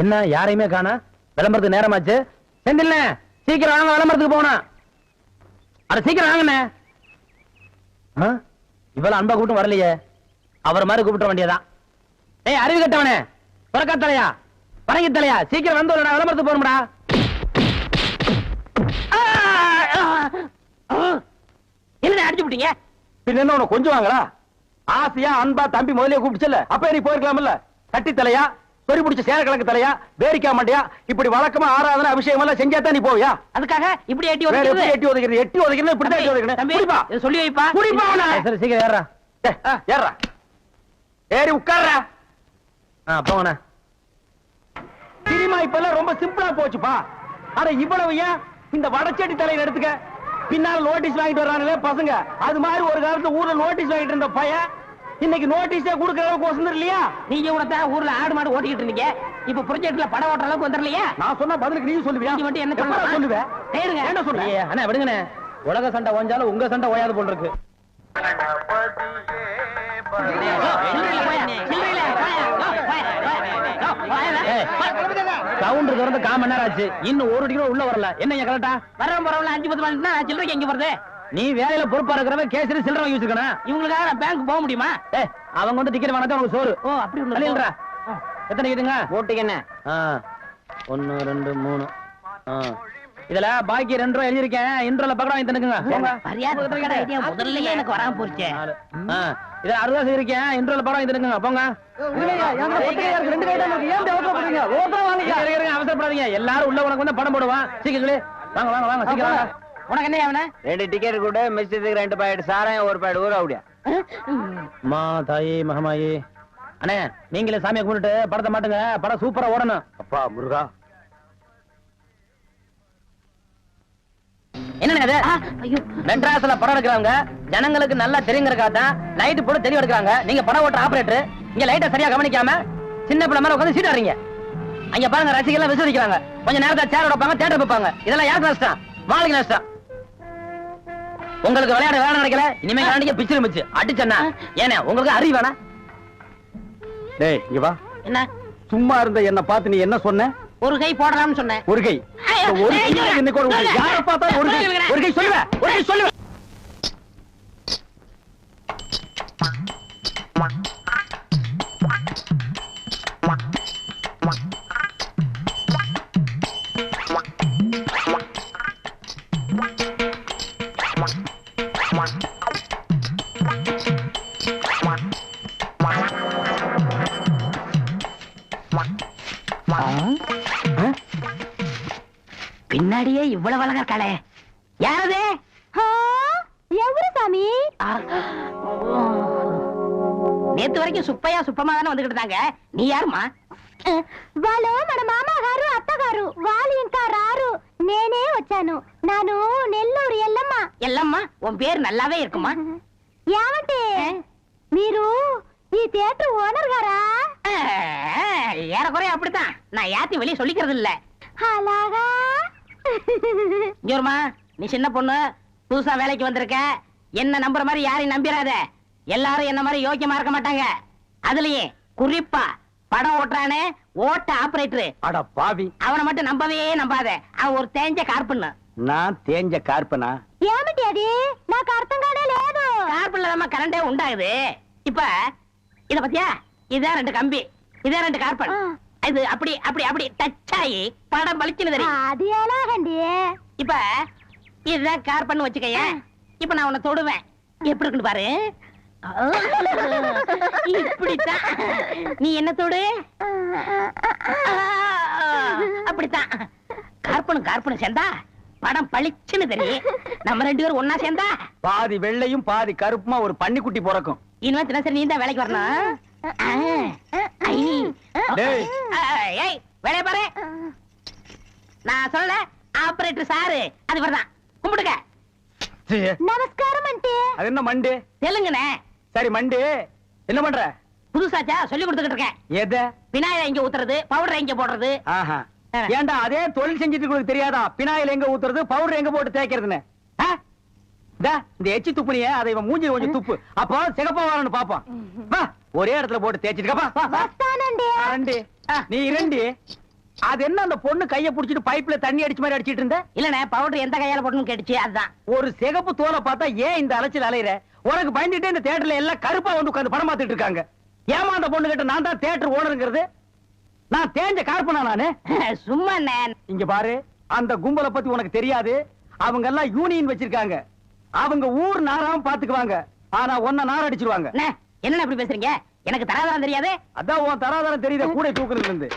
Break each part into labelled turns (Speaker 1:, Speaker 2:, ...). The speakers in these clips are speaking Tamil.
Speaker 1: என்ன யாரையுமே காணா? விளம்பரத்துக்கு நேரமாச்சு. செந்தில்ல சீக்கிரம் வாங்க, விளம்பரத்துக்கு போனா. அட சீக்கிரம் வாங்கண்ணே. இவ்வளவு அன்பா கூட்டம் வரலையே. அவர் மாதிரி கூப்பிட்ட வேண்டியதான். ஏய் அறிவு கட்டவனே, புறக்கா தலையா, பறங்கி தலையா, சீக்கிரம் வந்து விளம்பரத்துக்கு போகணும்டா.
Speaker 2: என்ன அடிச்சு விட்டீங்க?
Speaker 1: பின்ன என்ன உனக்கு கொஞ்சம் வாங்களா? ஆசையா அன்பா தம்பி முதலே கூப்பிடுச்சல, அப்ப நீ போயிருக்கலாம்ல. கட்டி தலையா, சொறி பிடிச்ச சேர கிழக்கு தலையா, வேரிக்கா மாட்டியா, இப்படி வழக்கமா ஆராதனை அபிஷேகம் எல்லாம் செஞ்சாதான் நீ போவியா?
Speaker 2: அதுக்காக இப்படி எட்டி
Speaker 1: எட்டி ஒதுக்கிறது, எட்டி ஒதுக்கிறது இப்படிதான் எட்டி ஒதுக்கணும்.
Speaker 2: சொல்லி வைப்பா.
Speaker 1: சரி சீக்கிரம் ஏறா. ஏறா, ஏறி உட்கார்றா. போங்கண்ணா. சினிமா இப்ப எல்லாம் ரொம்ப சிம்பிளா போச்சுப்பா. அட இவ்வளவு ஏன் இந்த வடச்சேட்டி தலையில எடுத்துக்க. பின்னால நோட்டீஸ் வாங்கிட்டு வர்றாங்களே பசங்க, அது மாதிரி ஒரு காலத்துல ஊர்ல நோட்டீஸ் வாங்கிட்டு இருந்த பையன் இன்னைக்கு நோட்டீஸே கொடுக்கற அளவுக்கு வசந்தர் இல்லையா?
Speaker 2: நீங்க கூட ஊர்ல ஆடு மாடு ஓட்டிக்கிட்டு இருந்தீங்க, இப்ப ப்ராஜெக்ட்ல படம் ஓட்டுற அளவுக்கு வந்துடலையா?
Speaker 1: நான் சொன்ன பதிலுக்கு நீ சொல்லுவியா?
Speaker 2: நீ மட்டும் என்ன
Speaker 1: சொல்லுவேன்?
Speaker 2: என்ன
Speaker 1: சொல்லுங்க அண்ணா, விடுங்கண்ணே. உலக சண்டை ஓஞ்சாலும் உங்க சண்டை ஓயாது போல் இருக்கு. கவுண்டர் திறந்து 1/4 மணி நேரம் ஆச்சு, இன்னும் 1 டிகிரி உள்ள வரல. என்ன கரெக்டா
Speaker 2: வர போறவங்க 5-10 மணினா சில்லறைக்கு எங்க போறது?
Speaker 1: நீ வேலையில பொறுப்பா இருக்கிறவன் கேசரி சில்லறை வாங்கி வச்சிருக்கணும்.
Speaker 2: இவங்களுக்காக நான் பேங்க் போக முடியுமா?
Speaker 1: அவங்க வந்து டிக்கெட் வாங்கினா அவங்க சோறு.
Speaker 2: ஓ அப்படி இல்லைன்றா.
Speaker 1: எத்தனை கேட்டுங்க
Speaker 2: போட்டுக்கு என்ன?
Speaker 1: 1 2 3. இதுல பாக்கி 2 ரூபாய் எழுதிருக்கேன். இன்ட்ரோல பக்கடா வாங்கி தந்துக்குங்க.
Speaker 2: முதல்ல எனக்கு வராம போச்சு.
Speaker 1: இது 60 இருக்கேன். இன்ட்ரோல படம் வாங்கி தந்துக்குங்க. போங்க. அவசரப்படாதீங்க, எல்லாரும் உள்ள உனக்கு வந்து படம் போடுவான். சீக்கிரம் வாங்க வாங்க வாங்க சீக்கிரம் வாங்க.
Speaker 2: உனக்கு என்ன அவன?
Speaker 3: 2 டிக்கெட் கூட மிஸ்ஸுக்கு 2 பாக்கெட் சாராயம் 1 பாக்கெட் ஊற அப்படியா?
Speaker 1: மா தாயி மகமாயி. அண்ணே நீங்களே சாமியை கும்பிட்டு படத்தை மாட்டுங்க. படம் சூப்பரா ஓடணும். அப்பா முருகா.
Speaker 2: என்ன
Speaker 1: மெட்ராஸ்ல படம் எடுக்கிறாங்க, ஜனங்களுக்கு நல்லா தெரியுங்கிறக்காதான் லைட் போட்டு தெளிவு எடுக்கிறாங்க. நீங்க படம் ஓட்டுற ஆபரேட்டர் இங்க லைட்டை சரியா கவனிக்காம சின்ன பிள்ளை மேல உட்காந்து சீட் ஆடுறீங்க. அங்க பாருங்க ரசிகர்கள் விசிரிக்கிறாங்க. கொஞ்சம் நேரத்தை சேர் வைப்பாங்க, தியேட்டர் வைப்பாங்க. இதெல்லாம் யாருக்கு நஷ்டம்? வாழ்க்கை நஷ்டம். உங்களுக்கு விளையாட வேலை கிடைக்கல, இனிமே விளையாடிக்க பிச்சு மிச்சு அடிச்சா ஏன்னா உங்களுக்கு அறிவு வேணா? டேய் இங்க வா.
Speaker 2: என்ன
Speaker 1: சும்மா இருந்த என்ன பார்த்து நீ என்ன சொன்ன?
Speaker 2: ஒரு கை போடலாம்னு சொன்னேன்.
Speaker 1: ஒரு கை யார பார்த்தா ஒரு கை சொல்லுவேன். ஒரு கை சொல்லுவேன்.
Speaker 2: பின்னாடியே இவ்வளவு அழகா இருக்காளே, யாரது?
Speaker 4: எவரு சாமி?
Speaker 2: நேத்து வரைக்கும் சுப்பையா சுப்பமா தானே வந்துகிட்டு இருந்தாங்க. நீ யாருமா?
Speaker 4: వాళ్ళు మన మామగారు అత్తగారు, వాళ్ళు ఇంకా రారు. నేనే వచ్చాను. నాను నెల్లూరు ఎల్లమ్మ.
Speaker 2: ఎల్లమ్మ உன் பேர் நல்லாவே இருக்குமா?
Speaker 4: ఏమంటే మీరు ఈ தியேட்டர் ஓனர் గారా?
Speaker 2: ஏறக்குறைய அப்படித்தான். நான் யாத்தி வெளியே சொல்லிக்கிறது இல்ல.
Speaker 4: అలాగా?
Speaker 2: ஜோர்மா, நீ சின்ன பொண்ணு, புதுசா வேலைக்கு வந்திருக்க. என்ன நம்புற மாதிரி யாரையும் நம்பிராத. எல்லாரும் என்ன மாதிரி யோக்கியமா இருக்க மாட்டாங்க. அதுலயே குறிப்பா படம் ஓட்டுறானே ஓட்ட ஆபரேட்டர்,
Speaker 1: அட பாவி,
Speaker 2: அவனை மட்டும் நம்பவே நம்பாத. அவன் ஒரு தேஞ்ச கார்பன்.
Speaker 1: நான் தேஞ்ச கார்பனா?
Speaker 4: ఏమిటి అది? నాకు అర్థం కానే లేదు.
Speaker 2: கார்பன்ல தான் கரண்டே உண்டாகுது. இப்ப இத பத்தியா? இதான் 2 கம்பி, இதான் 2 கார்பன். இது அப்படி அப்படி அப்படி டச் ஆகி படம் பளிச்சுன்னு தெரியும்.
Speaker 4: அது எலாகண்டி.
Speaker 2: இப்ப இதுதான் கார்பன் வச்சுக்கைய. இப்ப நான் உன்னை தொடுவேன், எப்படி இருக்குன்னு பாரு. இப்படித்தான் நீ என்ன தொடு, அப்படித்தான். கார்பனும் கார்பனும் சேர்ந்தா படம் பளிச்சுன்னு தெரியும். நம்ம 2 பேரும் ஒன்னா சேர்ந்தா
Speaker 1: பாதி வெள்ளையும் பாதி கருப்புமா ஒரு பன்னிக்குட்டி பிறக்கும்.
Speaker 2: இனிமே தினசரி நீ தான் வேலைக்கு வரணும். வேலைய பாரு. நான் சொல்ல ஆபரேட்டர் சாரு அது வரதான். கும்பிடுங்க.
Speaker 4: நமஸ்காரம் ஆண்டி.
Speaker 1: அது என்ன மண்டே?
Speaker 2: தெலுங்குனே.
Speaker 1: சரி மண்டே, என்ன பண்ற?
Speaker 2: புதுசாச்சா சொல்லி கொடுத்துக்கிட்டு இருக்கேன்.
Speaker 1: எதை?
Speaker 2: விநாயகர் எங்க ஊத்துறது, பவுடர் எங்க போடுறது.
Speaker 1: ஏண்டா அதே தொழில் செஞ்சுட்டு உங்களுக்கு தெரியாதா? பினாயில் எங்க ஊத்துறது, பவுடர் எங்க போட்டு தேய்க்கிறதுன்னு? இந்த எச்சி துப்புனிய அதை இவன் மூஞ்சி கொஞ்சம் துப்பு, அப்போ சிகப்பா வரணும் பாப்பான். ஒரே இடத்துல போட்டு தேய்ச்சிட்டு
Speaker 4: వస్తానండి.
Speaker 1: நீ 2 அது என்ன அந்த பொண்ணு கைய புடிச்சிட்டு பைப்ல தண்ணி அடிச்ச மாதிரி அடிச்சிட்டு இருந்த?
Speaker 2: இல்லண்ணே பவுடர் எந்த கையால போடணும்னு கேட்டுச்சு அதுதான்.
Speaker 1: ஒரு சிகப்பு தோலை பார்த்தா ஏன் இந்த அலைச்சல் அலையிற? உனக்கு பயந்துட்டே இந்த தியேட்டர்ல எல்லாம் கருப்பா வந்து உட்கார்ந்து படம் பார்த்துட்டு இருக்காங்க. ஏமா அந்த பொண்ணு கிட்ட நான் தான் தியேட்டர் ஓனருங்கிறது? நான் தேஞ்ச கார்பனா நானு?
Speaker 2: சும்மா
Speaker 1: இங்க பாரு, அந்த கும்பலை பத்தி உனக்கு தெரியாது. அவங்க எல்லாம் யூனியன் வச்சிருக்காங்க. அவங்க ஊர் நாராம பாத்துக்குவாங்க. ஆனா ஒன்ன நார அடிச்சிருவாங்க.
Speaker 2: என்ன அப்படி பேசுறீங்க? எனக்கு தராதரம் தெரியாது.
Speaker 1: அதான் உன் தராதரம் தெரியுத கூட தூக்குறதுல இருந்து.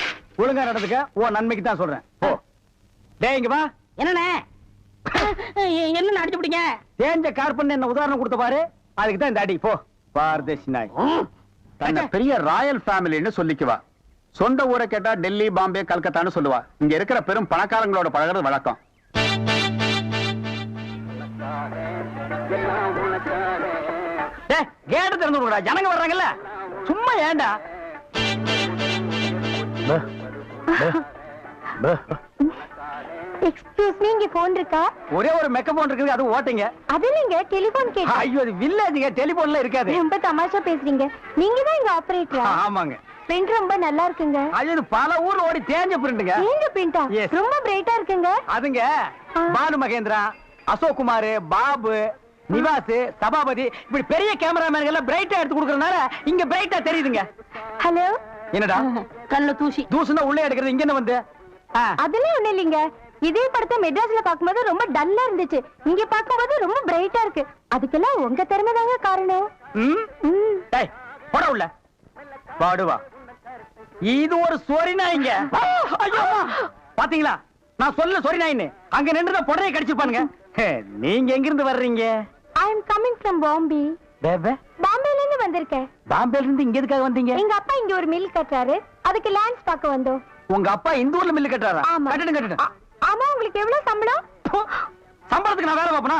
Speaker 1: ஒழுங்கா நடந்துக்க, உன் நன்மைக்கு தான் சொல்றேன். ஓ டேய் இங்க வா.
Speaker 2: என்னண்ணே என்ன அடிச்சு பிடிங்க?
Speaker 1: தேஞ்ச கார்பன் என்ன உதாரணம் கொடுத்த பாரு, அதுக்கு தான் இந்த அடி. போ பாரதேசி நாய்.
Speaker 5: தன்னை பெரிய ராயல் ஃபேமிலின்னு சொல்லிக்குவா. சொந்த ஊரை கேட்டா டெல்லி, பாம்பே, கல்கத்தான்னு சொல்லுவா. இங்க இருக்கிற பெரும் பணக்காரங்களோட பழகிறது வழக்கம்.
Speaker 1: கேட்ட திறந்து விடுடா, ஜனங்க வர்றாங்கல்ல. சும்மா ஏண்டா?
Speaker 4: எக்ஸ்கியூஸ் மீ, இங்க போன் இருக்கா?
Speaker 1: ஒரே ஒரு மெக்க போன் இருக்குது, அது ஓட்டிங்க.
Speaker 4: அது நீங்க டெலிபோன் கேட்டா?
Speaker 1: ஐயோ அது வில்லேஜ்ங்க, டெலிபோன்ல இருக்காது.
Speaker 4: ரொம்ப தமாஷா பேசுறீங்க. நீங்க தான் இங்க ஆபரேட்டரா?
Speaker 1: ஆமாங்க.
Speaker 4: பிரிண்ட் ரொம்ப நல்லா இருக்குங்க.
Speaker 1: அது பல ஊர்ல ஓடி தேஞ்ச பிரிண்ட்ங்க.
Speaker 4: நீங்க பிரிண்டா?
Speaker 1: Yes.
Speaker 4: ரொம்ப பிரைட்டா இருக்குங்க.
Speaker 1: அதுங்க பானு மகேந்திரா, அசோக் குமார், பாபு, நிவாஸ், சபாபதி இப்படி பெரிய கேமராமேன்கள் எல்லாம் பிரைட்டா எடுத்து கொடுக்கறனால இங்க பிரைட்டா தெரியுதுங்க.
Speaker 4: ஹலோ.
Speaker 1: என்னடா
Speaker 2: கல்ல தூசி
Speaker 1: தூசுனா உள்ளே எடுக்கிறது, இங்க என்ன வந்து?
Speaker 4: அதெல்லாம் ஒண்ணு இல்லைங்க. இதே படத்தை மெட்ராஸ்ல பாக்கும்போது ரொம்ப டல்லா இருந்துச்சு. இங்க பாக்கும்போது ரொம்ப பிரைட்டா இருக்கு. அதுக்கெல்லாம் உங்க திறமை தாங்க காரணம்.
Speaker 1: டேய் போட உள்ள பாடுவா. இது ஒரு சொரி நாய்ங்க. ஐயோ பாத்தீங்களா, நான் சொல்ல சொரி நாயின்னு. அங்க நின்றுதான் புடரையை கடிச்சிருப்பானுங்க. நீங்க எங்க இருந்து வர்றீங்க?
Speaker 4: ஐ அம் கமிங் ஃப்ரம் பாம்பே. பாம்பேல இருந்து வந்திருக்கேன்.
Speaker 1: பாம்பேல இருந்து இங்க எதுக்காக வந்தீங்க?
Speaker 4: எங்க அப்பா இங்க ஒரு மில் கட்டுறாரு, அதுக்கு லேண்ட்ஸ் பார்க்க வந்தோம்.
Speaker 1: உங்க அப்பா இந்த ஊர்ல மில்லு கட்டுறாரா?
Speaker 4: ஆமா.
Speaker 1: கட்டணும்.
Speaker 4: ஆமா. உங்களுக்கு எவ்வளவு சம்பளம்?
Speaker 1: சம்பளத்துக்கு நான் வேலை பார்ப்பனா?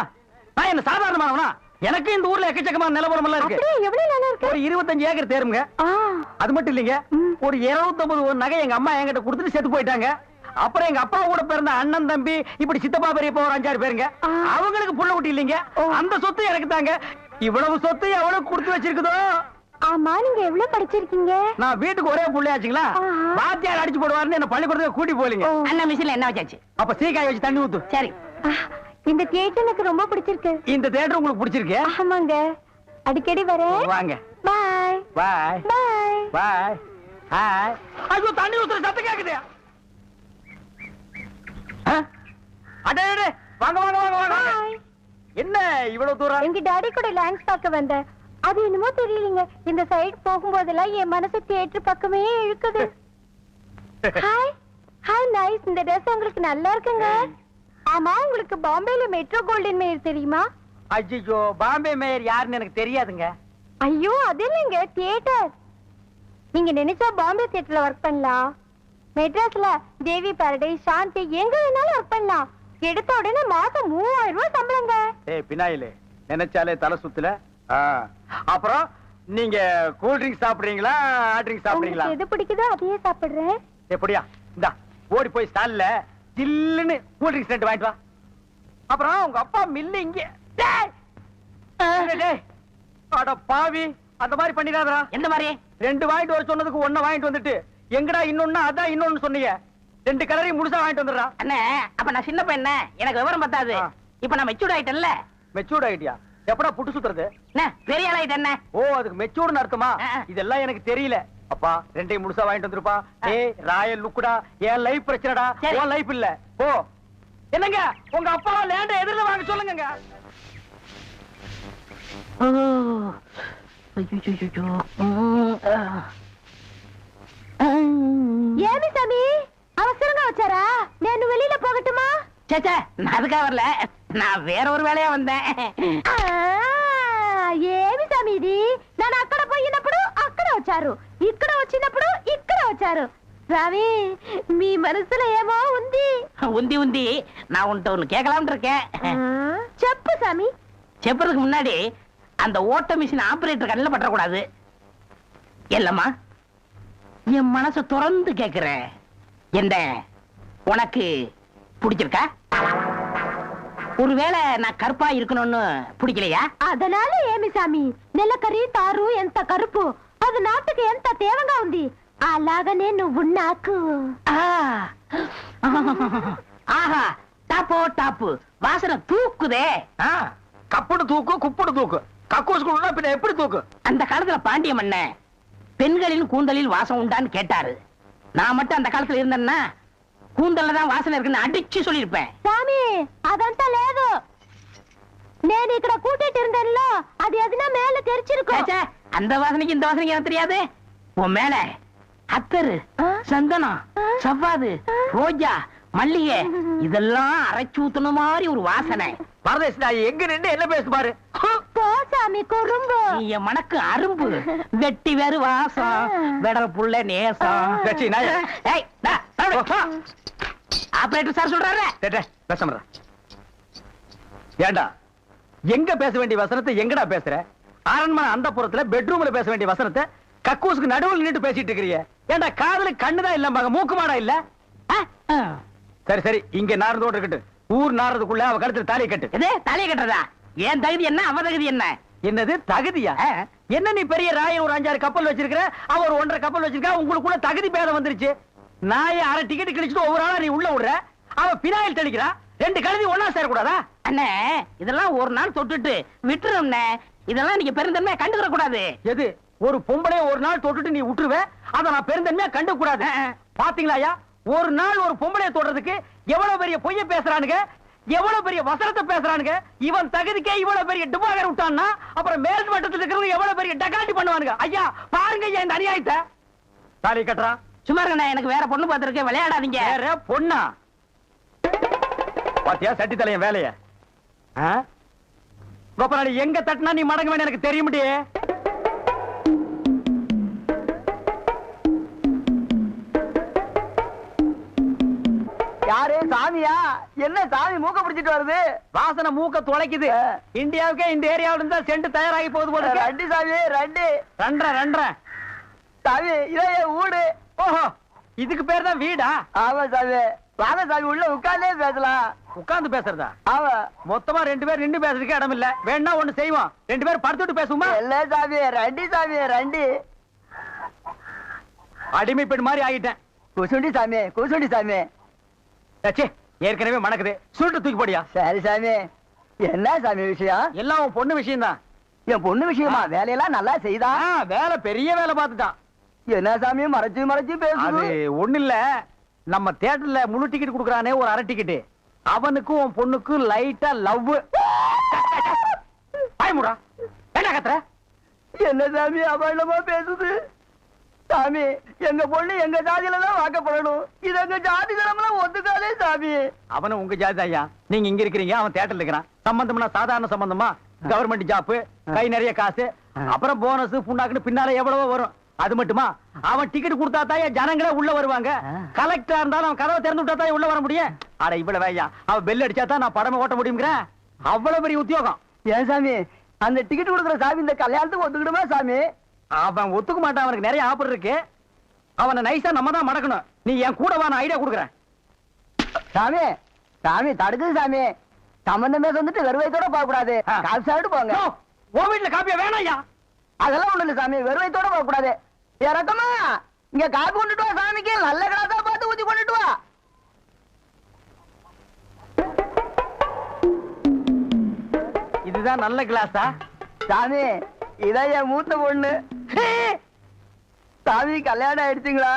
Speaker 1: நான் என்ன சாதாரணமானவனா? எனக்கு இந்த ஊர்ல எக்கச்சக்கமான நிலவரம் எல்லாம் இருக்கு.
Speaker 4: அப்படியே எவ்வளவு நல்லா இருக்கு?
Speaker 1: ஒரு 25 ஏக்கர் தேருங்க. அது மட்டும் இல்லைங்க, ஒரு 250 நகை எங்க அம்மா என்கிட்ட கொடுத்துட்டு செத்து போயிட்டாங்க. அப்புறம் எங்க அப்பா கூட பிறந்த அண்ணன், தம்பி, இப்படி சித்தப்பா, பெரியப்பா ஒரு 5-6 பேருங்க. அவங்களுக்கு புள்ள குட்டி இல்லைங்க. அந்த சொத்து எனக்கு தாங்க. இவ்வளவு சொத்து எவ்வளவு கொடுத்து வச்சிருக்குதோ.
Speaker 4: ஆமா, நீங்க எவ்வளவு படிச்சிருக்கீங்க?
Speaker 1: நான் வீட்டுக்கு ஒரே புள்ளையாச்சுங்களா, வாத்தியார் அடிச்சு போடுவாருன்னு என்ன பள்ளிக்கூடத்துக்கு கூட்டி போலீங்க.
Speaker 2: அண்ணா மிஷின்ல என்ன வச்சாச்சு?
Speaker 1: அப்ப சீக்காய் வச்சு தண்ணி ஊத்து.
Speaker 2: சரி.
Speaker 4: இந்த தியேட்டர் எனக்கு ரொம்ப பிடிச்சிருக்கு.
Speaker 1: இந்த தியேட்டர் உங்களுக்கு பிடிச்சிருக்கு?
Speaker 4: ஆமாங்க, அடிக்கடி வரேன்.
Speaker 1: வாங்க.
Speaker 4: பாய்
Speaker 1: பாய்
Speaker 4: பாய்
Speaker 1: பாய். ஹாய். ஐயோ தண்ணி ஊத்துற சத்தம் கேக்குது. அடே வாங்க வாங்க வாங்க வாங்க. என்ன இவ்வளவு தூரம்?
Speaker 4: எங்க டாடி கூட லேண்ட்ஸ் பார்க்க வந்தேன். அது என்னமோ தெரியலங்க, இந்த சைடு போகும்போதெல்லாம் என் மனசு தியேட்டர் பக்கமே இழுக்குது. Hi hi nice. இந்த ட்ரெஸ் உங்களுக்கு நல்லா இருக்குங்க. ஆமா, உங்களுக்கு பாம்பேல மெட்ரோ கோல்டன் மேயர் தெரியுமா?
Speaker 1: ஐயோ பாம்பே மேயர் யாருன்னு எனக்கு தெரியாதுங்க.
Speaker 4: ஐயோ அது இல்லைங்க, தியேட்டர். நீங்க நினைச்சா பாம்பே தியேட்டர்ல ஒர்க் பண்ணலாம். மெட்ராஸ்ல தேவி பாரடைஸ், சாந்தி எங்க வேணாலும் ஒர்க் பண்ணலாம். எடுத்த உடனே மாசம் 3000 ரூபாய் சம்பளங்க.
Speaker 1: ஏய் பினாயிலே, நினைச்சாலே தலை சுத்துல. அப்புறம் நீங்க கூல் ட்ரிங்க்ஸ் சாப்பிடுறீங்களா, ஹாட் ட்ரிங்க்ஸ் சாப்பிடுறீங்களா?
Speaker 4: உங்களுக்கு எது பிடிக்குதோ அதையே சாப்பிடுறேன்.
Speaker 1: எப்படியா இந்தா ஓடி போய் ஸ்டால்ல ஜில்லுன்னு கூல் ட்ரிங்க்ஸ் 2 வாங்கிட்டு வா. அப்புறம் உங்க அப்பா மில்லு இங்க. டேய் அட பாவி, அந்த மாதிரி பண்ணிடாதடா.
Speaker 2: எந்த மாதிரி?
Speaker 1: 2 வாங்கிட்டு வர சொன்னதுக்கு 1 வாங்கிட்டு வந்துட்டு எங்கடா இன்னொன்னு அதான் இன்னொன்னு சொன்னீங்க. 2 கலரையும் முழுசா வாங்கிட்டு வந்துடுறா.
Speaker 2: அண்ணே அப்ப நான் சின்ன பையன், எனக்கு விவரம் பத்தாது. இப்ப நான் மெச்சூர்ட் ஆயிட்டேன்ல.
Speaker 1: மெச்சூர்ட் ஆயிட்டியா? எப்படா புட்டு சுத்துறது?
Speaker 2: பெரிய ஆள் ஆயிட்டேன்.
Speaker 1: ஓ அதுக்கு மெச்சூர்னு அர்த்தமா? இதெல்லாம் எனக்கு தெரியல. அப்பா 2 முழுசா வாங்கிட்டு வந்துருப்பா. ஏய் ராயல் லுக்குடா, என் லைஃப் பிரச்சனைடா, உன் லைஃப் இல்ல. போ. என்னங்க உங்க அப்பா லேண்ட எதிரில வாங்க சொல்லுங்க.
Speaker 4: ஏமி சாமி அவசரமா வச்சாரா? நான் வெளியில போகட்டுமா?
Speaker 2: சேச்சே நான் அதுக்காக வரல, நான் வேற ஒரு வேலையா வந்தேன்.
Speaker 4: ఏమి సమీది నన్ను అక్కడ పోయినప్పుడు అక్కడ వచ్చారు, ఇక్కడ వచ్చినప్పుడు ఇక్కడ వచ్చారు. స్వామి మీ మనసులో ఏమో ఉంది.
Speaker 2: உந்தி உந்தி நான் உன்கிட்ட ஒண்ணு கேட்கலாம்னு இருக்கேன்.
Speaker 4: చెప్పు சாமி.
Speaker 2: செப்பறதுக்கு முன்னாடி அந்த ஓட்ட மிஷின் ஆபரேட்டர் கண்ணில் பற்றக்கூடாது. இல்லம்மா என் மனசை திறந்து கேட்கிறேன், என்ன உனக்கு பிடிச்சிருக்கா? ஒருவேளை நான் கருப்பா இருக்கணும்னு பிடிக்கலையா?
Speaker 4: அதனால ఏమి సామి నెలకరి తారు ఎంత కరుపు, అది నాటుకు ఎంత తేవంగా ఉంది. అలాగనే నువ్వు నాకు
Speaker 2: ஆஹா டாப்போ டாப்பு வாசனை தூக்குதே.
Speaker 1: கப்புடு தூக்கு குப்புடு தூக்கு கக்கூசுக்குள்ள பின்ன எப்படி தூக்கு?
Speaker 2: அந்த காலத்துல பாண்டிய மன்ன பெண்களின் கூந்தலில் வாசம் உண்டான்னு கேட்டாரு. நான் மட்டும் அந்த காலத்துல இருந்தேன்னா கூந்தல்ல தான் வாசனை இருக்குன்னு அடிச்சு சொல்லிருப்பேன்.
Speaker 4: సామి అదంతా లేదు. నేను ఇక్కడ కూటిట్టిరుந்தேன்ல அது எதுனா மேல தெரிச்சிருக்கும்.
Speaker 2: ச்சே, அந்த வாசனைக்கு இந்த வாசனைக்கு எனக்கு தெரியாது. உன் மேல அத்தரு, சந்தனம், சவ்வாது, ரோஜா, மல்லிகை இதெல்லாம் அரைச்சு ஊத்துன மாதிரி ஒரு வாசனை.
Speaker 1: பரதேசி நாய் எங்க நின்று என்ன பேசு பாரு.
Speaker 4: போ சாமி குறும்பு.
Speaker 2: நீ என் மனக்கு அரும்பு வெட்டி வேறு வாசம் வெடல் புள்ள நேசம்.
Speaker 1: கட்சி நாய்.
Speaker 2: ஏய், ஆபரேட்டர் சார் சொல்றாரு.
Speaker 1: பேச ஏண்டா எங்க பேச வேண்டிய வசனத்தை எங்கடா பேசுற? அரண்மனை அந்த புறத்துல பெட்ரூம்ல பேச வேண்டிய வசனத்தை கக்கூசுக்கு நடுவில் நின்று பேசிட்டு இருக்கிறீங்க. ஏண்டா காதுல கண்ணுதான் இல்ல மூக்கு மாடா இல்ல? சரி சரி இங்க நாரதோடு இருக்கட்டும். ஊர் நாரதுக்குள்ள அவ கழுத்துல தாலியை கட்டு.
Speaker 2: எது தலையை கட்டுறதா? ஏன் தகுதி என்ன அவ தகுதி என்ன?
Speaker 1: என்னது தகுதியா? என்ன நீ பெரிய ராயன் ஒரு 5-6 கப்பல் வச்சிருக்கிற, அவ ஒரு 1.5 கப்பல் வச்சிருக்கா. உங்களுக்குள்ள தகுதி பேதம் வந்துருச்சு. நாயை அரை டிக்கெட் கிழிச்சிட்டு ஒவ்வொரு ஆளா நீ உள்ள விடுற. அவ பினாயில் தெளிக்கிறா. 2 கழுதி ஒன்னா சேரக்கூடாதா?
Speaker 2: அண்ணே இதெல்லாம் ஒரு நாள் தொட்டுட்டு விட்டுரும். இதெல்லாம் நீங்க பெருந்தன்மையா கண்டுக்கிற கூடாது.
Speaker 1: எது ஒரு பொம்பளைய ஒரு நாள் தொட்டுட்டு நீ விட்டுருவ? அத நான் பெருந்தன்மையா கண்டு கூடாது. பாத்தீங்களா ஒரு நாள் ஒரு பொம்பளைய தொடுறதுக்கு எவ்வளவு பெரிய பொய்ய பேசுறானுங்க, எவ்வளவு பெரிய வசனத்தை பேசுறானுங்க. இவன் தகுதிக்கே இவ்வளவு பெரிய டிபாகர் விட்டான்னா அப்புறம் மேல் மட்டத்தில் இருக்கிறவங்க எவ்வளவு பெரிய டகாட்டி பண்ணுவானுங்க. ஐயா பாருங்க ஐயா இந்த அநியாயத்தை. தாலி கட்டுறா.
Speaker 2: சும்மா இருக்கண்ணே, எனக்கு வேற பொண்ணு பார்த்திருக்கேன், விளையாடாதீங்க.
Speaker 1: வேற பொண்ணா? பாத்தியா சட்டி தலையன் வேலைய? கோபநாடி எங்க தட்டினா நீ மடங்க வேணும் எனக்கு தெரிய முடியே.
Speaker 3: யாரு சாமியா? என்ன சாமி மூக்க பிடிச்சிட்டு வருது?
Speaker 1: வாசனை மூக்க துளைக்குது. இந்தியாவுக்கே இந்த ஏரியாவில இருந்தா செண்டு தயாராகி போகுது போல.
Speaker 3: ரெண்டு சாமி ரெண்டு.
Speaker 1: ரெண்டரை
Speaker 3: சாமி இதைய ஊடு.
Speaker 1: ஓஹோ இதுக்கு பேர் தான் வீடா?
Speaker 3: ஆமா சாமி. வாங்க சாமி உள்ள உட்கார்ந்தே பேசலாம்.
Speaker 1: உட்கார்ந்து பேசுறதா?
Speaker 3: ஆமா.
Speaker 1: மொத்தமா 2 பேர் நின்று பேசுறதுக்கு இடம் இல்ல. வேணா ஒண்ணு செய்வோம், 2 பேர் படுத்துட்டு பேசுவோமா?
Speaker 3: இல்ல சாமி ரெண்டு சாமி ரெண்டு.
Speaker 1: அடிமை பெண் மாதிரி ஆகிட்டேன்.
Speaker 3: குசுண்டி சாமி குசுண்டி சாமி.
Speaker 1: ஏற்கனவே மணக்குது, சுருட்டு தூக்கி போடியா.
Speaker 3: சரி சாமி. என்ன சாமி விஷயம்?
Speaker 1: எல்லாம் உன் பொண்ணு விஷயம் தான்.
Speaker 3: என் பொண்ணு விஷயமா? வேலையெல்லாம் நல்லா செய்தா?
Speaker 1: வேலை பெரிய வேலை பார்த்துட்டான்.
Speaker 3: என்ன சாமி மறைச்சு மறைச்சு
Speaker 1: அது
Speaker 3: பேசுது?
Speaker 1: ஒண்ணு இல்ல, நம்ம தியேட்டர்ல முழு டிக்கெட் குடுக்கறானே ஒரு அரை டிக்கெட், அவனுக்கும் உன் பொண்ணுக்கும் லைட்டா லவ். பயமுடா என்ன கத்துற?
Speaker 3: என்ன சாமி அபண்டமா பேசுது? சாமி எங்க பொண்ணு எங்க ஜாதியில தான் வாக்கப்படணும். இது எங்க ஜாதி தரம்லாம் ஒத்துக்காதே சாமி.
Speaker 1: அவன உங்க ஜாதி ஐயா, நீங்க இங்க இருக்கிறீங்க, அவன் தியேட்டர்ல இருக்கிறான். சம்பந்தம்னா சாதாரண சம்பந்தமா? கவர்மெண்ட் ஜாப், கை நிறைய காசு, அப்புறம் போனஸ் புண்ணாக்குன்னு பின்னால எவ்வளவோ வரும். அது மட்டுமா, அவன் டிக்கெட் கொடுத்தா தான் ஜனங்களே உள்ள வருவாங்க. கலெக்டரா இருந்தாலும் அவன் கதவை திறந்து விட்டா தான் உள்ள வர முடியும். அட இவ்வளவு ஐயா, அவன் பெல் அடிச்சா தான் நான் படமே ஓட்ட முடியுங்கிற அவ்வளவு பெரிய உத்தியோகம்.
Speaker 3: ஏன் சாமி அந்த டிக்கெட் கொடுக்குற சாமி இந்த கல்யாணத்துக்கு ஒத்துக்கிடுமா சாமி?
Speaker 1: அவன் ஒத்துக்க மாட்டான், அவனுக்கு நிறைய ஆஃபர் இருக்கு. அவனை நைஸா நம்ம தான் மடக்கணும். நீ என் கூட வா, நான் ஐடியா கொடுக்குறேன்.
Speaker 3: சாமி சாமி தடுக்குது சாமி. சம்பந்தமே வந்துட்டு வெறுவைத்தோட போக கூடாது, காசு சாப்பிட்டு போங்க.
Speaker 1: உன் வீட்டுல காப்பியா வேணாம் ஐயா.
Speaker 3: அதெல்லாம் ஒண்ணு இல்ல சாமி, வெறுவைத்தோட போக கூடாது. இறக்கமா இங்க காப்பி கொண்டுட்டு வா சாமிக்கு, நல்ல கிளாஸா பார்த்து ஊத்தி கொண்டுட்டு வா.
Speaker 1: இதுதான் நல்ல கிளாஸா?
Speaker 3: சாமி இதான் என் மூத்த பொண்ணு. சாமி கல்யாணம் ஆயிடுச்சுங்களா?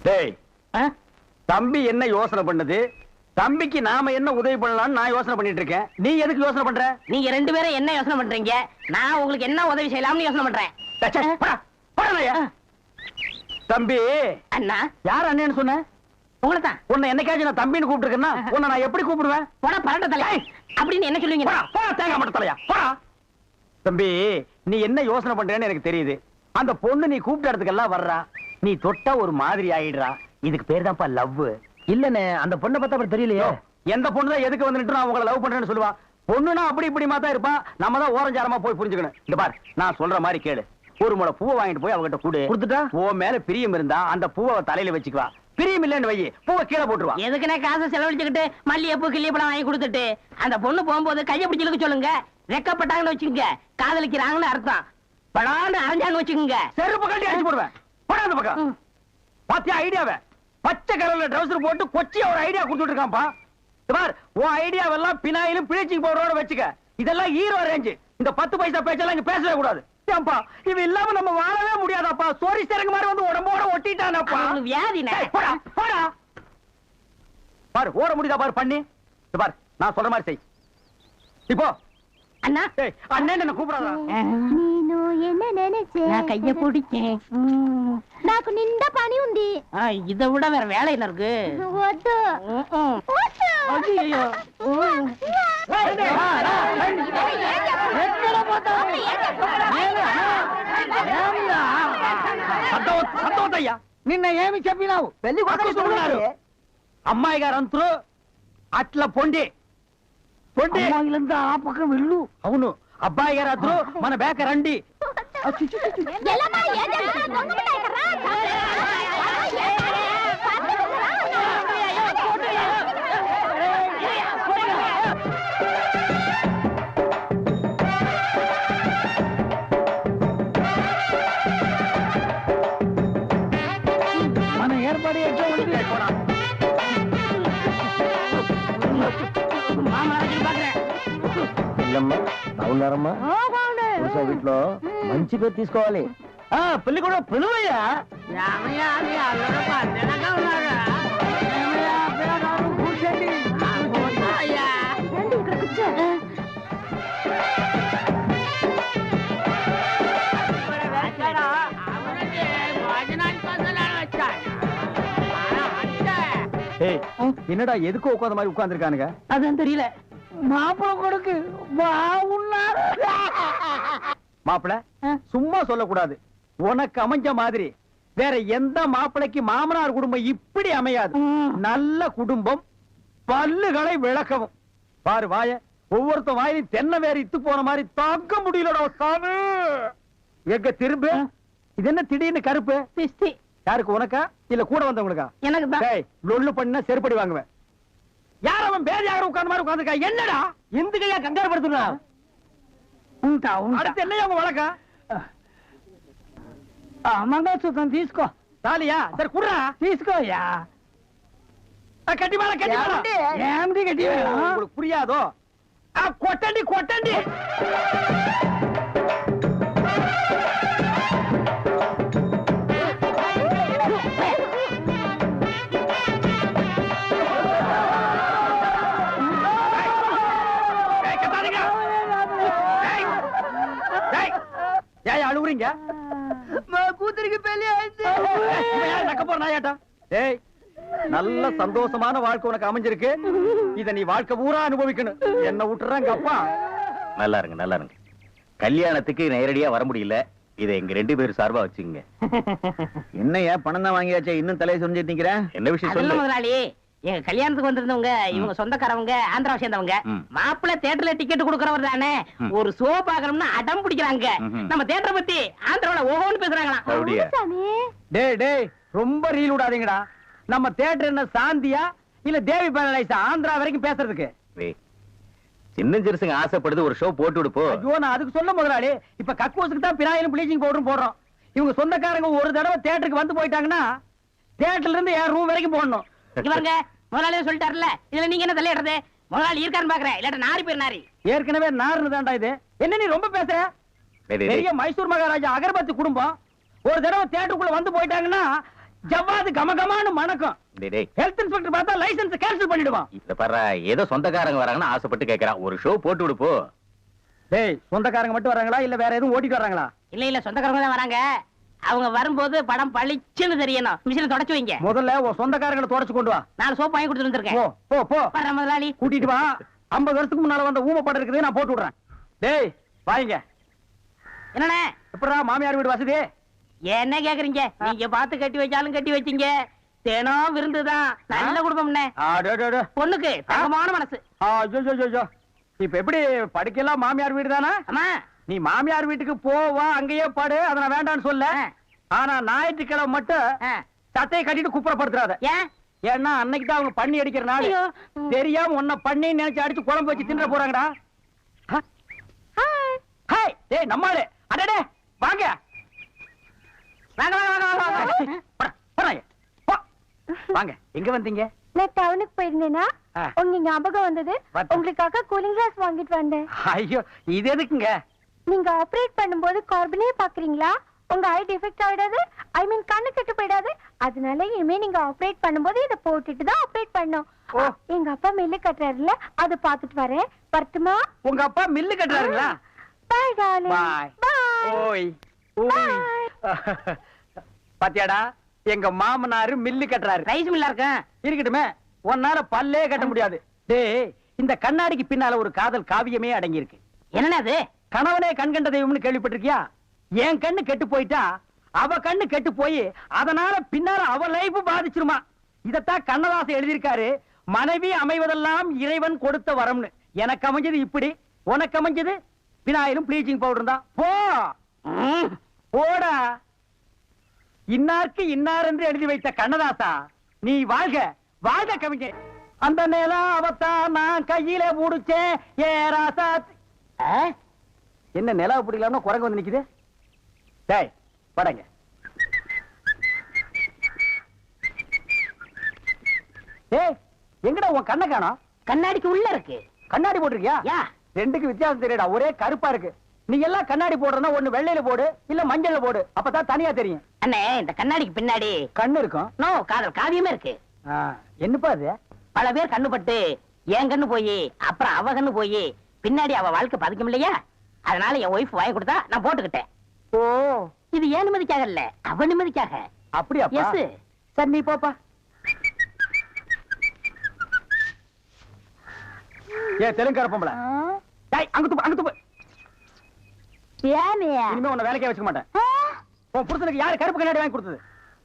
Speaker 1: டேய், தம்பி என்ன யோசனை பண்ணது? தம்பிக்கு நாம என்ன உதவி பண்ணலாம்னு நான் யோசனை பண்ணிட்டு இருக்கேன். நீ எதுக்கு யோசனை பண்ற?
Speaker 2: நீங்க 2 பேரும் என்ன யோசனை பண்றீங்க? நான் உங்களுக்கு என்ன உதவி செய்யலாம்னு யோசனை பண்றேன்.
Speaker 1: தம்பி
Speaker 2: அண்ணா.
Speaker 1: யார் அண்ணன்னு சொன்ன?
Speaker 2: உங்களை தான்.
Speaker 1: உன்னை என்னைக்காச்சும் நான் தம்பின்னு கூப்பிட்டுருக்கேன்னா உன்னை நான் எப்படி கூப்பிடுவேன்?
Speaker 2: போடா பரட்ட தலை அப்படின்னு என்ன சொல்லுவீங்க?
Speaker 1: தேங்காய் மட்டும் தலையா போடா. தம்பி நீ என்ன யோசனை பண்றேன்னு எனக்கு தெரியுது. அந்த பொண்ணு நீ கூப்பிட்ட இடத்துக்கெல்லாம் வர்றா, நீ தொட்டா ஒரு மாதிரி ஆயிடுறா. இதுக்கு பேர் தான்ப்பா லவ். இல்லனே அந்த பொண்ணை பார்த்தா அப்புறம் தெரியலையே. எந்த பொண்ணு தான் எதுக்கு வந்துட்டு நான் உங்களை லவ் பண்றேன்னு சொல்லுவா? பொண்ணுனா அப்படி இப்படிமா தான் இருப்பா. நம்ம தான் ஓரஞ்சாரமா போய் புரிஞ்சுக்கணும். இந்த பார், நான் சொல்ற மாதிரி கேளு. ஒரு முளை பூவை வாங்கிட்டு போய் அவகிட்ட கூடு. கொடுத்துட்டா உன் மேல பிரியம் இருந்தா அந்த பூவை தலையில வச்சுக்குவா.
Speaker 3: பிரியம் இல்லன்னு வை, பூவை கீழே போட்டுருவான்.
Speaker 2: எதுக்குனே காசை செலவழிச்சுக்கிட்டு மல்லிகைப்பூ கிள்ளிப்பழம் வாங்கி கொடுத்துட்டு அந்த பொண்ணு போகும்போது கையை பிடிச்சிருக்க சொல்லுங்க. ரெக்கப்பட்டாங்கன்னு வச்சுக்கோங்க, காதலிக்கிறாங்கன்னு அர்த்தம். படான்னு அரைஞ்சான்னு வச்சுக்கோங்க,
Speaker 3: செருப்பு கட்டி அடிச்சு போடுவேன். போடா அந்த பக்கம். பாத்தியா ஐடியாவை? பச்சை கலர்ல ட்ரவுசர் போட்டு கொச்சியா ஒரு ஐடியா கொடுத்துட்டு இருக்கான்ப்பா. பார், உன் ஐடியாவெல்லாம் பினாயிலும் பிளீச்சிங் பவுடரோட வச்சுக்க. இதெல்லாம் ஹீரோ ரேஞ்சு. இந்த 10 பைசா பேச்செல்லாம் இங்க பேசவே கூடாது. ஏன்பா இவன் இல்லாம நம்ம வாழவே முடியாதாப்பா. சோரி சேரங்க மாதிரி வந்து உடம்போட ஒட்டிட்டானப்பா.
Speaker 2: அவனுக்கு வியாதினே.
Speaker 3: போடா போடா. பாரு ஓட முடியுதா பாரு பண்ணி. பாரு நான் சொல்ற மாதிரி செய். இப்போ
Speaker 2: அண்ணா
Speaker 3: அண்ணன் என்ன கூப்பிடாதா?
Speaker 4: నేను என்ன நினைச்சே
Speaker 2: நான் கைய பிடிச்சேன்.
Speaker 4: నాకు నిండా పని ఉంది.
Speaker 2: இதை விட வேற வேலை என்ன இருக்கு?
Speaker 4: వద్దు
Speaker 2: ஐயோ
Speaker 3: సంతోషయ్యా నిన్న ఏమి చెప్పినావు? పెళ్లి కొడుకున్నారు అమ్మాయి గారు అంతరు అట్లా పొండి పొండి ఆ పక్కన వెళ్ళు. అవును అబ్బాయి గారు అద్దరు మన బేక రండి.
Speaker 4: ఎల్లమ్మా ఏం చేస్తున్నా? దొంగముండా ఇక్కడ రా.
Speaker 3: మన ఏర్పాటు ఎట్లా ఉంది?
Speaker 1: అవునారమ్మా వీటిలో మంచి పేరు తీసుకోవాలి. పెళ్లి కూడా పిలువయ్యా.
Speaker 4: రండి ఇక్కడ కూర్చో.
Speaker 3: என்னடா எதுக்கு உட்கார்ந்த மாதிரி உட்கார்ந்துருக்கானுங்க?
Speaker 2: அதான் தெரியல.
Speaker 3: மாப்பிள கொடுக்கு பாவுன்னாரு. மாப்பிள சும்மா சொல்லக்கூடாது. உனக்கு அமைஞ்ச மாதிரி வேற எந்த மாப்பிளைக்கு மாமனார் குடும்பம் இப்படி அமையாது. நல்ல குடும்பம், பல்லுகளை விளக்கவும். பாரு வாய, ஒவ்வொருத்த வாயிலும் தென்னை வேற இத்து போன மாதிரி தாக்க முடியலடா சாமி. எங்க திரும்ப இது என்ன திடீர்னு கருப்பு?
Speaker 2: திஷ்டி.
Speaker 3: யாருக்கு, உனக்கா இல்ல கூட வந்தவங்களுக்கா?
Speaker 2: எனக்கு தான்.
Speaker 3: டேய் லொள்ளு பண்ணா செருப்படி வாங்குவேன். யார் அவன் பேர் யாரும் உட்கார்ந்த மாதிரி உட்கார்ந்துருக்கா? என்னடா இந்த கையா கங்காரு படுத்துனா? அடுத்து என்னையா உங்க வழக்கா?
Speaker 2: మంగళసూత్రం తీసుకో.
Speaker 3: தாலியா? சரி குடுறா.
Speaker 2: తీసుకోయా.
Speaker 3: கட்டி மேல கட்டி மேல.
Speaker 2: ఏమిటి గట్టి?
Speaker 3: உங்களுக்கு புரியாதோ? கொட்டண்டி கொட்டண்டி. ஏன் அழுவுறீங்க?
Speaker 1: கூத்துருக்கு பெரிய ஆயிடுச்சு.
Speaker 3: நக்க போற நாயாட்டா. ஏய் நல்ல சந்தோஷமான வாழ்க்கை உனக்கு அமைஞ்சிருக்கு. இத நீ வாழ்க்கை பூரா அனுபவிக்கணும். என்ன விட்டுறாங்க அப்பா.
Speaker 5: நல்லா இருங்க நல்லா இருங்க. கல்யாணத்துக்கு நேரடியா வர முடியல. இதை எங்க 2 பேரும் சார்பா வச்சுங்க. என்னையா பணம் தான் வாங்கியாச்சே, இன்னும் தலையை சொரிஞ்சிட்டு நிக்கிற? என்ன விஷயம்
Speaker 2: அதுல
Speaker 5: சொல்லு.
Speaker 2: முதலாளி, எங்க கல்யாணத்துக்கு வந்திருந்தவங்க இவங்க சொந்தக்காரவங்க, ஆந்திராவை சேர்ந்தவங்க. மாப்பிள்ளை தியேட்டர்ல டிக்கெட் கொடுக்கறவர் தானே, ஒரு ஷோ பாக்கணும்னு அடம் பிடிக்கிறாங்க. நம்ம தியேட்டரை பத்தி ஆந்திராவில ஓஹோன்னு பேசுறாங்களாம்.
Speaker 5: அப்படியா?
Speaker 4: சாமி
Speaker 3: டேய் டேய் ரொம்ப ரீல் விடாதீங்கடா. நம்ம தியேட்டர் என்ன சாந்தியா இல்ல தேவி பேரலைஸா ஆந்திரா வரைக்கும் பேசுறதுக்கு?
Speaker 5: சின்ன சிறுசுங்க ஆசைப்படுது, ஒரு ஷோ போட்டு விடுப்போ.
Speaker 3: ஐயோ நான் அதுக்கு சொல்ல முதலாளி. இப்ப கக்கூசுக்கு தான் பினாயிலும் ப்ளீச்சிங் பவுடரும் போடுறோம். இவங்க சொந்தக்காரங்க ஒரு தடவை தியேட்டருக்கு வந்து போயிட்டாங்கன்னா தியேட்டர்ல இருந்து என் ரூம் வரைக்கும் போடணும்.
Speaker 2: இவங்க முதலாளியே சொல்லிட்டாருல, இதுல நீங்க என்ன தலையிடுறது? முதலாளி இருக்கான்னு பாக்குறேன், இல்லாட்ட நாரி பேர் நாரி.
Speaker 3: ஏற்கனவே நார்னு தான்டா இது. என்ன நீ ரொம்ப பேசுற? பெரிய மைசூர் மகாராஜா அகர்பத்தி குடும்பம் ஒரு தடவை தியேட்டருக்குள்ள வந்து போயிட்டாங்கன்னா ஜவ்வாது கமகமான்னு மணக்கும். ஹெல்த் இன்ஸ்பெக்டர் பார்த்தா லைசென்ஸ் கேன்சல் பண்ணிடுவான்.
Speaker 5: இத பாரு, ஏதோ சொந்தக்காரங்க வராங்கன்னு ஆசைப்பட்டு கேக்குறான், ஒரு ஷோ போட்டு விடுப்போ.
Speaker 3: டேய் சொந்தக்காரங்க மட்டும் வராங்களா இல்ல வேற எதுவும் ஓட்டிட்டு வராங்களா?
Speaker 2: இல்ல இல்ல சொந்தக்காரங்க தான் வராங்க. அவங்க வரும்போது படம் பளிச்சுன்னு தெரியணும். மிஷினை தொடச்சு வைங்க.
Speaker 3: முதல்ல உன் சொந்தக்காரங்களை தொடச்சு கொண்டு வா.
Speaker 2: 4 சோப்பு வாங்கி கொடுத்துட்டு வந்திருக்கேன்.
Speaker 3: போ போ போ.
Speaker 2: வர்றேன் முதலாளி.
Speaker 3: கூட்டிட்டு வா. 50 வருஷத்துக்கு முன்னால வந்த ஊமை படம் இருக்குது, நான் போட்டு விடுறேன். டேய் வாங்க.
Speaker 2: என்னண்ணே
Speaker 3: எப்படா மாமியார் வீடு வசதி?
Speaker 2: என்ன கேக்குறீங்க? நீங்க பார்த்து கட்டி வச்சாலும் கட்டி வச்சீங்க. தினம் விருந்துதான். நல்ல குடும்பம்ண்ணே. பொண்ணுக்கு தங்கமான மனசு.
Speaker 3: இப்ப எப்படி படிக்கலாம்? மாமியார் வீடு தானா?
Speaker 2: ஆமா.
Speaker 3: நீ மாமியார் வீட்டுக்கு போவா, அங்கேயே படு, அத நான் வேண்டாம்னு சொல்ல. ஆனா ஞாயிற்றுக்கிழமை மட்டும் சட்டையை கட்டிட்டு குப்புறப்படுத்துறாத.
Speaker 2: ஏன்?
Speaker 3: ஏன்னா அன்னைக்கு தான் அவங்க பண்ணி அடிக்கிற நாள்.
Speaker 2: ஐயோ.
Speaker 3: தெரியாம உன்னை பண்ணி நினைச்சு அடிச்சு குழம்பு வச்சு தின்ற போறாங்கடா. ஹாய், டேய் நம்மாளே. அடடே, வாங்க.
Speaker 2: வாங்க வாங்க வாங்க வாங்க.
Speaker 3: போடா, போறாங்க. போ. வாங்க. எங்க வந்தீங்க?
Speaker 4: நான் டவுனுக்கு போயிருந்தேனா
Speaker 3: ஆ.
Speaker 4: உங்க ஞாபகம் வந்தது.
Speaker 3: பார்த்தேன்.
Speaker 4: உங்களுக்காக கூலிங் கிளாஸ் வாங்கிட்டு வந்தேன்.
Speaker 3: ஐயோ, இது எதுக்குங்க?
Speaker 4: நீங்க ஆபரேட் பண்ணும்போது கார்பனே பாக்குறீங்களா? உங்க ஐ டிஃபெக்ட் ஆயிடாது, ஐ மீன் கண்ணு கெட்டு போயிடாது. அதனால இனிமே நீங்க ஆபரேட் பண்ணும்போது இத போட்டுட்டு தான் ஆபரேட் பண்ணணும்.
Speaker 3: ஓ.
Speaker 4: எங்க அப்பா மில்லு கட்டுறாருல, அது பாத்துட்டு வரேன். வரட்டுமா?
Speaker 3: உங்க அப்பா மில்லு கட்டுறாருங்களா?
Speaker 4: பாய் டார்லிங்.
Speaker 3: பாய்.
Speaker 4: பாய்.
Speaker 3: ஓய். ஓய். பாத்தியாடா, எங்க மாமனாரு மில்லு கட்டுறாரு.
Speaker 2: ரைஸ் மில்லா இருக்கேன்.
Speaker 3: இருக்கட்டுமே, உன்னால பல்லே கட்ட முடியாது. டேய், இந்த கண்ணாடிக்கு பின்னால ஒரு காதல் காவியமே அடங்கி இருக்கு.
Speaker 2: என்னன்னா அது?
Speaker 3: கணவனே கண் கண்ட தெய்வம்னு கேள்விப்பட்டிருக்கியா? என் கண்ணு கெட்டு போயிட்டா அவ கண்ணு கெட்டு போய் அதனால பின்னால அவ லைஃப் பாதிச்சிருமா. இதத்தான் கண்ணதாசன் எழுதியிருக்காரு. மனைவி அமைவதெல்லாம் இறைவன் கொடுத்த வரம்னு. எனக்கு அமைஞ்சது இப்படி, உனக்கு அமைஞ்சது பினாயிலும் ப்ளீச்சிங் பவுடர் தான். போ போடா. இன்னாருக்கு இன்னார் என்று எழுதி வைத்த கண்ணதாசா, நீ வாழ்க வாழ்க கவிஞர். அந்த நிலம் அவத்தான் நான் கையில முடிச்சேன். ஏ ராசா. என்ன நிலவு பிடிக்கலாம்னு குரங்கு வந்து நிக்குது. டேய், படங்க. ஏய், எங்கடா உன் கண்ணை காணோம்?
Speaker 2: கண்ணாடிக்கு உள்ள இருக்கு.
Speaker 3: கண்ணாடி போட்டிருக்கியா?
Speaker 2: யா.
Speaker 3: ரெண்டுக்கு வித்தியாசம் தெரியடா, ஒரே கருப்பா இருக்கு. நீ எல்லாம் கண்ணாடி போடுறதா ஒண்ணு வெள்ளையில போடு, இல்ல மஞ்சள்ல போடு, அப்பதான் தனியா தெரியும்.
Speaker 2: அண்ணே, இந்த கண்ணாடிக்கு பின்னாடி
Speaker 3: கண்ணு இருக்கும்.
Speaker 2: நோ காதல் காவியமே இருக்கு.
Speaker 3: என்னப்பா அது?
Speaker 2: பல பேர் கண்ணு பட்டு என் கண்ணு போய் அப்புறம் அவ கண்ணு போய் பின்னாடி அவ வாழ்க்கை பதிக்கும் இல்லையா? அதனால என் ஒய்ஃப் வாங்கி கொடுத்தா நான் போட்டுக்கிட்டேன்.
Speaker 3: ஓ,
Speaker 2: இது ஏன் நிம்மதிக்காக இல்ல, அவ நிம்மதிக்காக.
Speaker 3: அப்படியாப்பா?
Speaker 2: எஸ்.
Speaker 3: சரி, நீ போப்பா. ஏ தெலுங்கார பொம்பளை, டேய் அங்க துப்பு, அங்க துப்பு. இனிமே உன்னை வேலைக்கே வச்சுக்க மாட்டேன். உன் புருஷனுக்கு யாரு கருப்பு கண்ணாடி வாங்கி கொடுத்தது?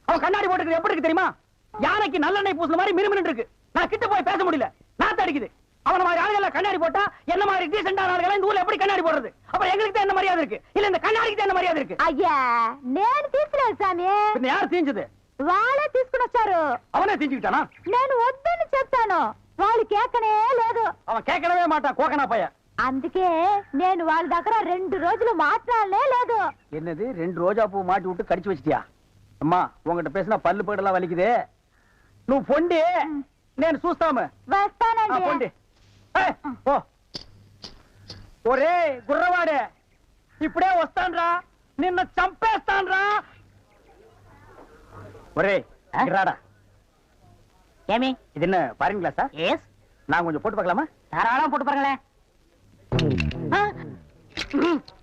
Speaker 3: அவன் கண்ணாடி போட்டுக்கிறது எப்படி இருக்கு தெரியுமா? யானைக்கு நல்லெண்ணெய் பூசுன மாதிரி மினுமினு இருக்கு. நான் கிட்ட போய் பேச முடியல, நாத்து அடிக்குது. அவன மாதிரி ஆளுகளை கண்ணாடி போட்டா என்ன மாதிரி டீசென்டான ஆளுகளை இந்த ஊர்ல எப்படி கண்ணாடி போடுறது? அப்ப எங்களுக்கு தான் என்ன மரியாதை இருக்கு, இல்ல இந்த கண்ணாடிக்கு தான் என்ன மரியாதை இருக்கு?
Speaker 4: అయ్యా నేను తీసుకున్నాను సామి.
Speaker 3: பின்ன யார் தீஞ்சது?
Speaker 4: వాళ్ళే తీసుకుని వచ్చారు.
Speaker 3: அவனே தீஞ்சுக்கிட்டானா?
Speaker 4: నేను వద్దని చెప్తాను, వాళ్ళు కేకనే లేదు.
Speaker 3: அவன் கேட்கவே மாட்டான், கோக்கனா பையன்.
Speaker 4: అందుకే నేను వాళ్ళ దగ్గర 2 రోజులు మాట్లాడలే లేదు.
Speaker 3: என்னது 2 ரோஜா பூ மாட்டி விட்டு கடிச்சு வச்சிட்டியா? அம்மா, உங்ககிட்ட பேசினா பல்லு போயிடலாம் வலிக்குது. నువ్వు పొండి, నేను చూస్తాము.
Speaker 4: వస్తానండి.
Speaker 3: పొండి. ఓ ఒరే గుర్రవాడే, ఇప్పుడే వస్తాన్రా, నిన్న చంపేస్తాన్రా. ఒరే రాడా.
Speaker 2: ஏமி,
Speaker 3: இது என்ன பாருங்க கிளாஸா?
Speaker 2: எஸ்.
Speaker 3: நான் கொஞ்சம் போட்டு பார்க்கலாமா?
Speaker 2: தாராளமா போட்டு பாருங்களேன்.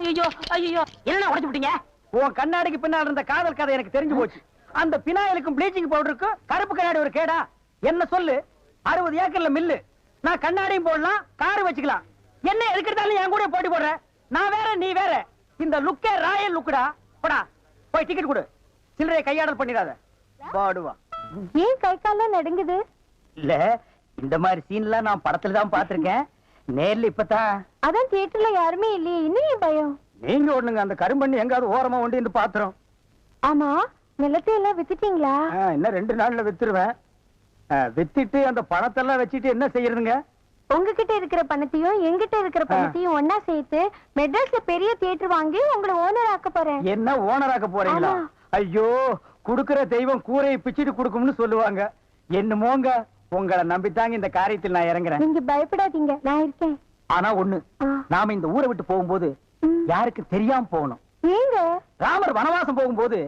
Speaker 2: ஐயோ ஐயோ, என்ன உடைச்சு விட்டீங்க?
Speaker 3: உன் கண்ணாடிக்கு பின்னால் இருந்த காதல் கதை எனக்கு தெரிஞ்சு போச்சு. அந்த பினாயிலுக்கும் ப்ளீச்சிங் பவுடருக்கும் கருப்பு கண்ணாடி ஒரு கேடா? என்ன சொல்லு, 60 ஏக்கர்ல மில்லு. நான் கண்ணாடியும் போடலாம், காரு வச்சுக்கலாம். என்ன எதுக்கெடுத்தாலும் என் கூட போட்டி போடுற? நான் வேற, நீ வேற. இந்த லுக்கே ராயல் லுக்குடா. போடா, போய் டிக்கெட் கொடு. சில்லறையை கையாடல் பண்ணிடாத. பாடுவா.
Speaker 4: ஏன் கை கால்லாம் நடுங்குது?
Speaker 3: இல்ல, இந்த மாதிரி சீன்லாம் நான் படத்துல தான் பாத்திருக்கேன். நேர்ல இப்பதான்.
Speaker 4: அதான் தியேட்டர்ல யாருமே இல்லையே, இன்னும் ஏன் பயம்?
Speaker 3: நீங்க ஒண்ணுங்க, அந்த கரும்பண்ணி எங்காவது ஓரமா ஒண்டி இந்த பாத்திரம்.
Speaker 4: ஆமா, நிலத்தை எல்லாம் வித்துட்டீங்களா?
Speaker 3: இன்னும் 2 நாள்ல வித்துருவேன். வித்துட்டு அந்த பணத்தெல்லாம் வச்சுட்டு என்ன செய்யறதுங்க?
Speaker 4: உங்ககிட்ட இருக்கிற பணத்தையும் எங்கிட்ட இருக்கிற பணத்தையும் ஒன்னா சேர்த்து மெட்ராஸ்ல பெரிய தியேட்டர் வாங்கி உங்களை ஓனர் ஆக்க போறேன்.
Speaker 3: என்ன ஓனராக்க போறீங்களா?
Speaker 4: ஆமா.
Speaker 3: ஐயோ, குடுக்கிற தெய்வம் கூரையை பிச்சுட்டு கொடுக்கும்னு சொல்லுவாங்க. என்னமோங்க, உங்களை நம்பித்தாங்க இந்த காரியத்தில் நான் இறங்குறேன்.
Speaker 4: நீங்க பயப்படாதீங்க, நான் இருக்கேன்.
Speaker 3: ஆனா ஒண்ணு, நாம இந்த ஊரை விட்டு போகும்போது யாருக்கு தெரியாம போகணும்.
Speaker 4: ஏங்க?
Speaker 3: ராமர் வனவாசம் போகும்போது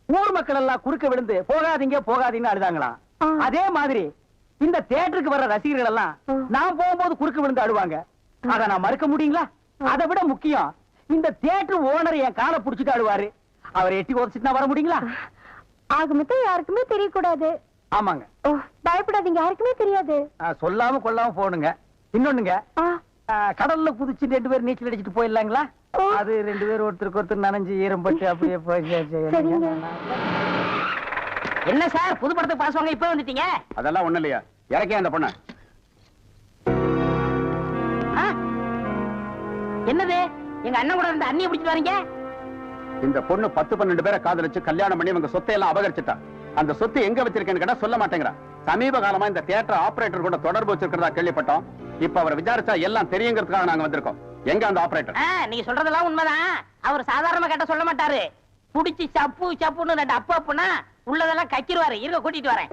Speaker 3: ஊர் மக்கள் எல்லாம் குறுக்க விழுந்து போகாதீங்க போகாதீங்கன்னு அழுதாங்களாம். அதே மாதிரி இந்த தியேட்டருக்கு வர்ற ரசிகர்கள் எல்லாம் நான் போகும்போது குறுக்க விழுந்து அழுவாங்க. அத நான் மறுக்க முடியுங்களா? அதை விட முக்கியம், இந்த தியேட்டர் ஓனர் என் காலை புடிச்சிட்டு அழுவாரு. அவரை எட்டி உதச்சிட்டு நான் வர முடியுங்களா?
Speaker 4: ஆக மொத்தம் யாருக்குமே தெரியக்கூடாது.
Speaker 3: ஆமாங்க.
Speaker 4: ஓ, பயப்படாதீங்க, யாருக்குமே தெரியாது.
Speaker 3: சொல்லாம கொள்ளாம போகணுங்க. இன்னொன்னுங்க, கடல்ல குதிச்சு 2 பேர் நீச்சல் அடிச்சுட்டு போயிடலாங்களா? அது 2 பேர் ஒருத்தருக்கு ஒருத்தர் நனைஞ்சு ஈரம் பட்டு அப்படியே
Speaker 4: சரிங்க.
Speaker 2: என்ன சார், புது படத்துக்கு பாஸ் வாங்க இப்ப வந்துட்டீங்க?
Speaker 5: அதெல்லாம் ஒண்ணு இல்லையா, இறக்கே அந்த பொண்ண.
Speaker 2: என்னது, எங்க அண்ணன் கூட இருந்த அண்ணியை பிடிச்சிட்டு வரீங்க?
Speaker 5: இந்த பொண்ணு 10-12 பேரை காதலிச்சு கல்யாணம் பண்ணி இவங்க சொத்தை எல்லாம் அபகரிச்சுட்டா.
Speaker 6: அந்த சொத்து எங்க வச்சிருக்கேன்னு கேட்டா சொல்ல மாட்டேங்கிறான். சமீப காலமா இந்த தியேட்டர் ஆபரேட்டர் கூட தொடர்பு வச்சிருக்கிறதா கேள்விப்பட்டோம். இப்ப அவரை விசாரிச்சா எல்லாம் தெரியுங்கிறதுக்காக நாங்க வந்திருக்கோம். எங்க அந்த ஆபரேட்டர்?
Speaker 2: நீங்க சொல்றதெல்லாம் உண்மைதான். அவர் சாதாரணமா கேட்ட சொல்ல மாட்டாரு. புடிச்சு சப்பு சப்புன்னு 2 அப்பு அப்புனா உள்ளதெல்லாம் கக்கிடுவாரு. இருக்க கூட்டிட்டு வரேன்.